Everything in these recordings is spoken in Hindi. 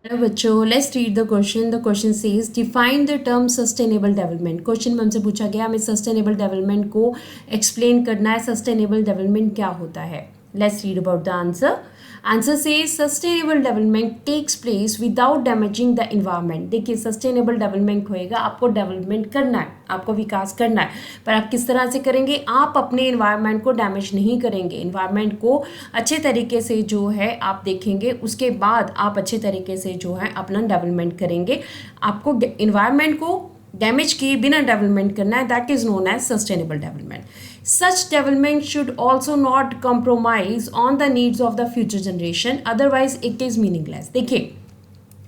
हेलो बच्चों, let's read the question. The question says define the term sustainable development. Question में हमसे पूछा गया हमें सस्टेनेबल डेवलपमेंट को एक्सप्लेन करना है। सस्टेनेबल डेवलपमेंट क्या होता है? Let's read about the answer. Answer says sustainable development takes place without damaging the environment. देखिए, सस्टेनेबल डेवलपमेंट होएगा, आपको डेवलपमेंट करना है, आपको विकास करना है, पर आप किस तरह से करेंगे? आप अपने इन्वायरमेंट को डैमेज नहीं करेंगे, इन्वायरमेंट को अच्छे तरीके से जो है आप देखेंगे, उसके बाद आप अच्छे तरीके से जो है अपना डेवलपमेंट करेंगे। आपको इन्वायरमेंट को डैमेज किए बिना डेवलपमेंट करना है, that is known as sustainable development. Such development should also not compromise on the needs of the future generation, otherwise it is meaningless. देखिए,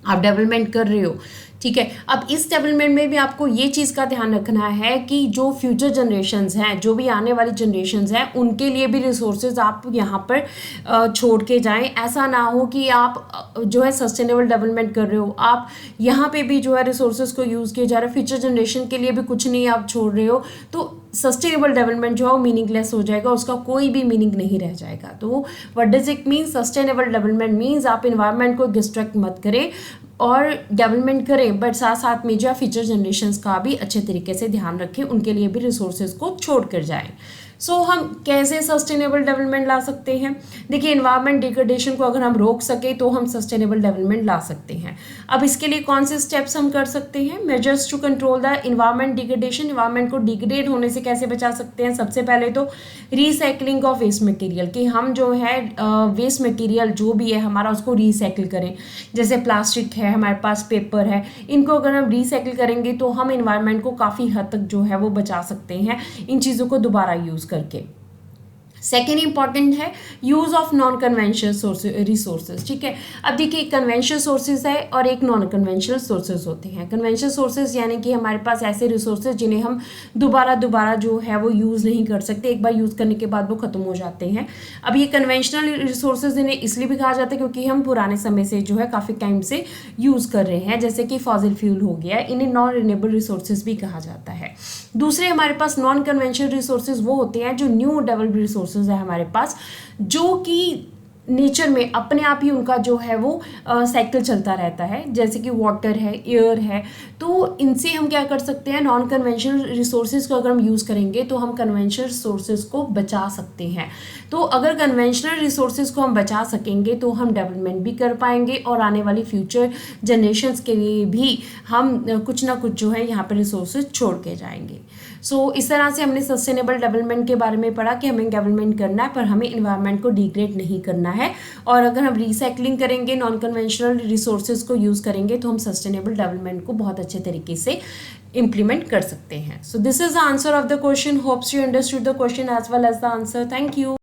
आप डेवलपमेंट कर रहे हो, ठीक है, अब इस डेवलपमेंट में भी आपको ये चीज़ का ध्यान रखना है कि जो फ्यूचर जनरेशन्स हैं, जो भी आने वाली जनरेशन्स हैं, उनके लिए भी रिसोर्सेज आप यहाँ पर छोड़ के जाएं। ऐसा ना हो कि आप जो है सस्टेनेबल डेवलपमेंट कर रहे हो, आप यहाँ पे भी जो है रिसोर्सेज को यूज़ किए जा रहे हो, फ्यूचर जनरेशन के लिए भी कुछ नहीं आप छोड़ रहे हो, तो सस्टेनेबल डेवलपमेंट जो है वो मीनिंगलेस हो जाएगा, उसका कोई भी मीनिंग नहीं रह जाएगा। तो what does it mean? Sustainable development means आप इन्वायरमेंट को डिस्ट्रक्ट मत करें और डेवलपमेंट करें, बट साथ साथ में जो फ्यूचर जनरेशन्स का भी अच्छे तरीके से ध्यान रखें, उनके लिए भी रिसोर्सेज को छोड़ कर जाएं। सो हम कैसे सस्टेनेबल डेवलपमेंट ला सकते हैं? देखिए, इन्वायरमेंट डिग्रेडेशन को अगर हम रोक सके तो हम सस्टेनेबल डेवलपमेंट ला सकते हैं। अब इसके लिए कौन से स्टेप्स हम कर सकते हैं? Measures to control the environment degradation. Environment को डिग्रेड होने से कैसे बचा सकते हैं? सबसे पहले तो रिसाइकलिंग ऑफ वेस्ट मटेरियल, कि हम जो है वेस्ट मटेरियल जो भी है हमारा, उसको रिसाइकिल करें। जैसे प्लास्टिक है, हमारे पास पेपर है, इनको अगर हम रिसाइकिल करेंगे तो हम इन्वायरमेंट को काफ़ी हद तक जो है वो बचा सकते हैं इन चीज़ों को दोबारा यूज़ करके। सेकेंड इंपॉर्टेंट है use of non conventional resources. ठीक है, अब देखिए, कन्वेंशनल सोर्सेज है और एक नॉन कन्वेंशनल सोर्सेज होते हैं। कन्वेंशनल सोर्सेज यानी कि हमारे पास ऐसे रिसोर्सेज जिन्हें हम दोबारा जो है वो यूज़ नहीं कर सकते, एक बार यूज़ करने के बाद वो ख़त्म हो जाते हैं। अब ये कन्वेंशनल रिसोर्सेज इन्हें इसलिए भी कहा जाता है क्योंकि हम पुराने समय से जो है काफ़ी टाइम से यूज़ कर रहे हैं, जैसे कि फॉसिल फ्यूल हो गया, इन्हें नॉन रिन्यूएबल रिसोर्सेज भी कहा जाता है। दूसरे हमारे पास नॉन कन्वेंशनल रिसोर्सेज वो होते हैं जो न्यू डेवलप्ड रिसोर्सेज है हमारे पास, जो कि नेचर में अपने आप ही उनका जो है वो साइकिल चलता रहता है, जैसे कि वाटर है, एयर है। तो इनसे हम क्या कर सकते हैं? नॉन कन्वेंशनल रिसोर्सेज को अगर हम यूज़ करेंगे तो हम कन्वेंशनल रिसोर्सेज को बचा सकते हैं। तो अगर कन्वेंशनल रिसोर्सेज को हम बचा सकेंगे तो हम डेवलपमेंट भी कर पाएंगे और आने वाली फ्यूचर जनरेशन्स के लिए भी हम कुछ ना कुछ जो है यहाँ पर रिसोर्सेज छोड़ के जाएंगे। सो इस तरह से हमने सस्टेनेबल डेवलपमेंट के बारे में पढ़ा कि हमें डेवलपमेंट करना है पर हमें इन्वायरमेंट को डिग्रेड नहीं करना है, और अगर हम रिसाइकलिंग करेंगे, नॉन कन्वेंशनल रिसोर्सेज को यूज़ करेंगे तो हम सस्टेनेबल डेवलपमेंट को बहुत अच्छे तरीके से इम्प्लीमेंट कर सकते हैं। So this is the answer of the question. Hopes you understood the question as well as the answer. Thank you.